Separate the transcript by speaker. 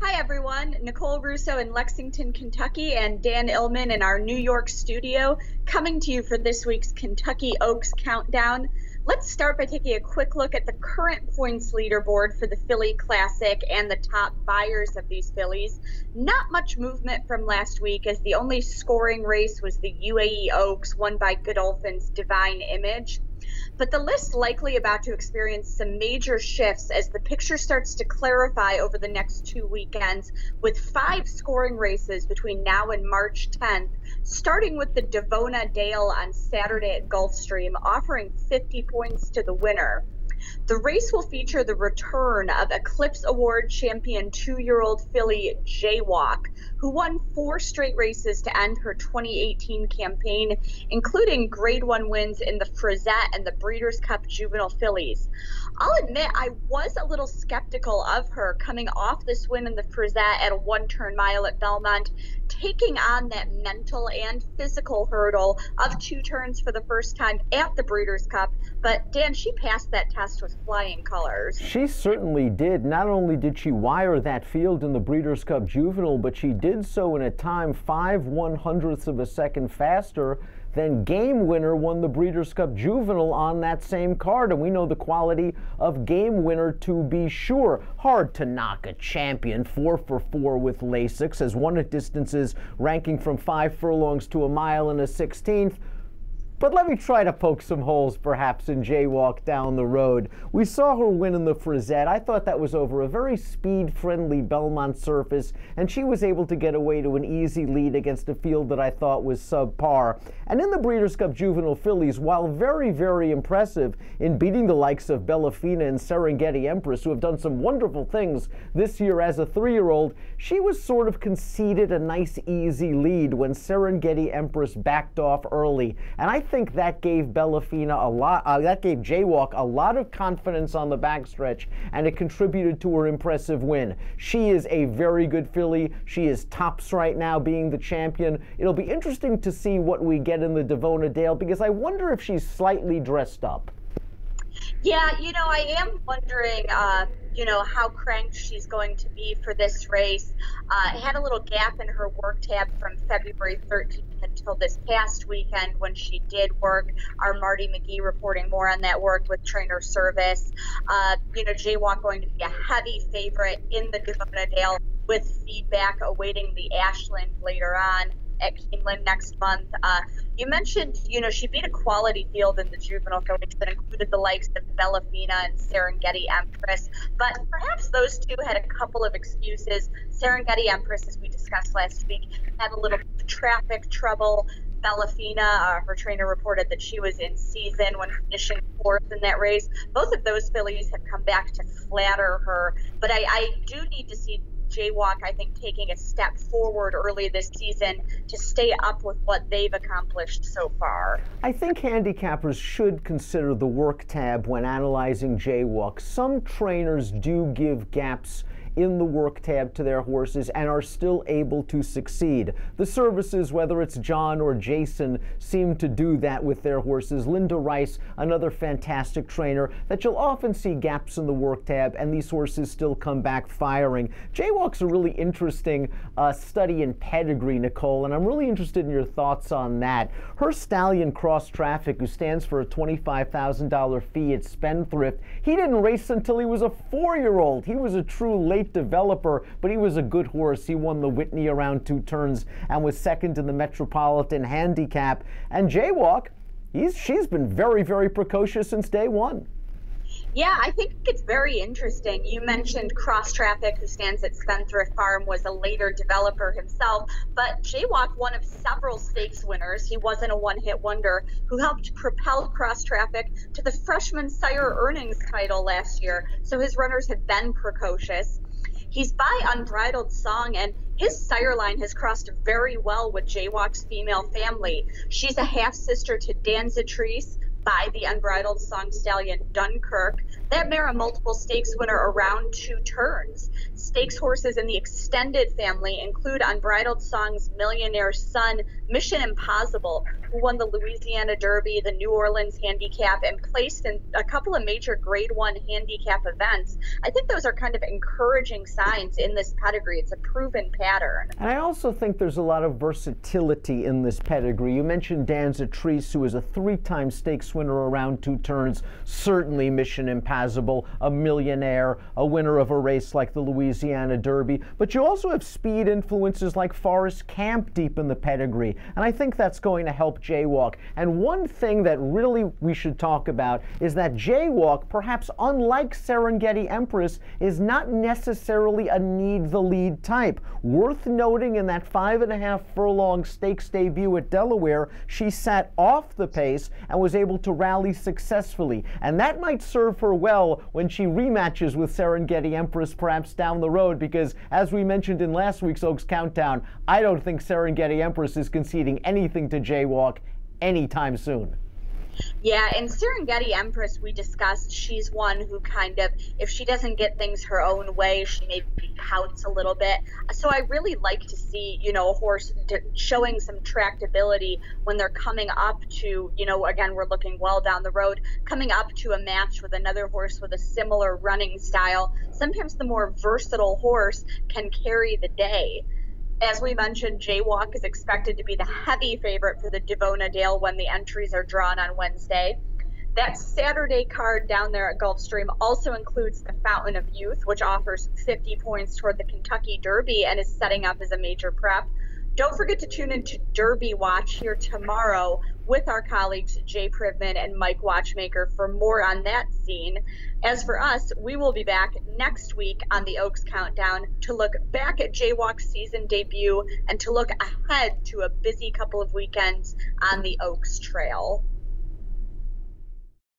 Speaker 1: Hi everyone, Nicole Russo in Lexington, Kentucky, and Dan Illman in our New York studio, coming to you for this week's Kentucky Oaks Countdown. Let's start by taking a quick look at the current points leaderboard for the Philly Classic and the top buyers of these fillies. Not much movement from last week, as the only scoring race was the UAE Oaks, won by Godolphin's Divine Image. But the list's likely about to experience some major shifts as the picture starts to clarify over the next 2 weekends, with 5 scoring races between now and March 10th, starting with the Devona Dale on Saturday at Gulfstream, offering 50 points to the winner. The race will feature the return of Eclipse Award champion 2-year-old filly Jaywalk, who won 4 straight races to end her 2018 campaign, including Grade 1 wins in the Frizette and the Breeders' Cup Juvenile Fillies. I'll admit I was a little skeptical of her coming off this win in the Frizette at a 1-turn mile at Belmont, taking on that mental and physical hurdle of 2 turns for the first time at the Breeders' Cup. But Dan, she passed that test with flying colors.
Speaker 2: She certainly did. Not only did she wire that field in the Breeders' Cup Juvenile, but she did so in a time 5/100ths of a second faster than Game Winner won the Breeders' Cup Juvenile on that same card. And we know the quality of Game Winner, to be sure. Hard to knock a champion 4 for 4 with Lasix, has won at distances ranking from 5 furlongs to a mile and a 16th. But let me try to poke some holes, perhaps, in Jaywalk down the road. We saw her win in the Frizette. I thought that was over a very speed-friendly Belmont surface, and she was able to get away to an easy lead against a field that I thought was subpar. And in the Breeders' Cup Juvenile Fillies, while very, very impressive in beating the likes of Bellafina and Serengeti Empress, who have done some wonderful things this year as a 3-year-old, she was sort of conceded a nice, easy lead when Serengeti Empress backed off early. And I think that gave Bellafina that gave Jaywalk a lot of confidence on the backstretch, and it contributed to her impressive win. She is a very good filly. She is tops right now, being the champion. It'll be interesting to see what we get in the Devona Dale, because I wonder if she's slightly dressed up.
Speaker 1: Yeah, I am wondering, how cranked she's going to be for this race. It had a little gap in her work tab from February 13th until this past weekend when she did work. Our Marty McGee reporting more on that work with Trainer Service. Jaywalk going to be a heavy favorite in the Devona Dale, with feedback awaiting the Ashland later on at Keeneland next month. You mentioned, she beat a quality field in the juvenile fillies that included the likes of Bellafina and Serengeti Empress, but perhaps those two had a couple of excuses. Serengeti Empress, as we discussed last week, had a little traffic trouble. Bellafina, her trainer reported that she was in season when finishing 4th in that race. Both of those fillies have come back to flatter her, but I do need to see Jaywalk, I think, taking a step forward early this season to stay up with what they've accomplished so far.
Speaker 2: I think handicappers should consider the work tab when analyzing Jaywalk. Some trainers do give gaps in the work tab to their horses and are still able to succeed. The services, whether it's John or Jason, seem to do that with their horses. Linda Rice, another fantastic trainer, that you'll often see gaps in the work tab and these horses still come back firing. Jaywalk's a really interesting study in pedigree, Nicole, and I'm really interested in your thoughts on that. Her stallion Cross Traffic, who stands for a $25,000 fee at Spendthrift, he didn't race until he was a 4-year-old. He was a true late developer, but he was a good horse. He won the Whitney around 2 turns and was second in the Metropolitan Handicap. And Jaywalk, she's been very, very precocious since day one.
Speaker 1: Yeah, I think it's very interesting. You mentioned Cross Traffic, who stands at Spendthrift Farm, was a later developer himself, but Jaywalk, one of several stakes winners, he wasn't a one-hit wonder, who helped propel Cross Traffic to the freshman sire earnings title last year, so his runners have been precocious. He's by Unbridled Song, and his sire line has crossed very well with Jaywalk's female family. She's a half-sister to Danzatrice by the Unbridled Song stallion Dunkirk, That mare a multiple stakes winner around 2 turns. Stakes horses in the extended family include Unbridled Song's Millionaire Son, Mission Impossible, who won the Louisiana Derby, the New Orleans Handicap, and placed in a couple of major Grade 1 handicap events. I think those are kind of encouraging signs in this pedigree. It's a proven pattern.
Speaker 2: And I also think there's a lot of versatility in this pedigree. You mentioned Danzatrice, who is a 3-time stakes winner around 2 turns, certainly Mission Impossible, a millionaire, a winner of a race like the Louisiana Derby. But you also have speed influences like Forest Camp deep in the pedigree, and I think that's going to help Jaywalk. And one thing that really we should talk about is that Jaywalk, perhaps unlike Serengeti Empress, is not necessarily a need-the-lead type. Worth noting, in that 5.5 furlong stakes debut at Delaware, she sat off the pace and was able to rally successfully. And that might serve her well when she rematches with Serengeti Empress perhaps down the road, because as we mentioned in last week's Oaks Countdown, I don't think Serengeti Empress is conceding anything to Jaywalk anytime soon.
Speaker 1: Yeah, and Serengeti Empress, we discussed, she's one who kind of, if she doesn't get things her own way, she maybe pouts a little bit. So I really like to see, you know, a horse showing some tractability when they're coming up to, you know, again, we're looking well down the road, coming up to a match with another horse with a similar running style. Sometimes the more versatile horse can carry the day. As we mentioned, Jaywalk is expected to be the heavy favorite for the Devona Dale when the entries are drawn on Wednesday. That Saturday card down there at Gulfstream also includes the Fountain of Youth, which offers 50 points toward the Kentucky Derby and is setting up as a major prep. Don't forget to tune into Derby Watch here tomorrow with our colleagues Jay Privman and Mike Watchmaker for more on that scene. As for us, we will be back next week on the Oaks Countdown to look back at Jaywalk's season debut and to look ahead to a busy couple of weekends on the Oaks Trail.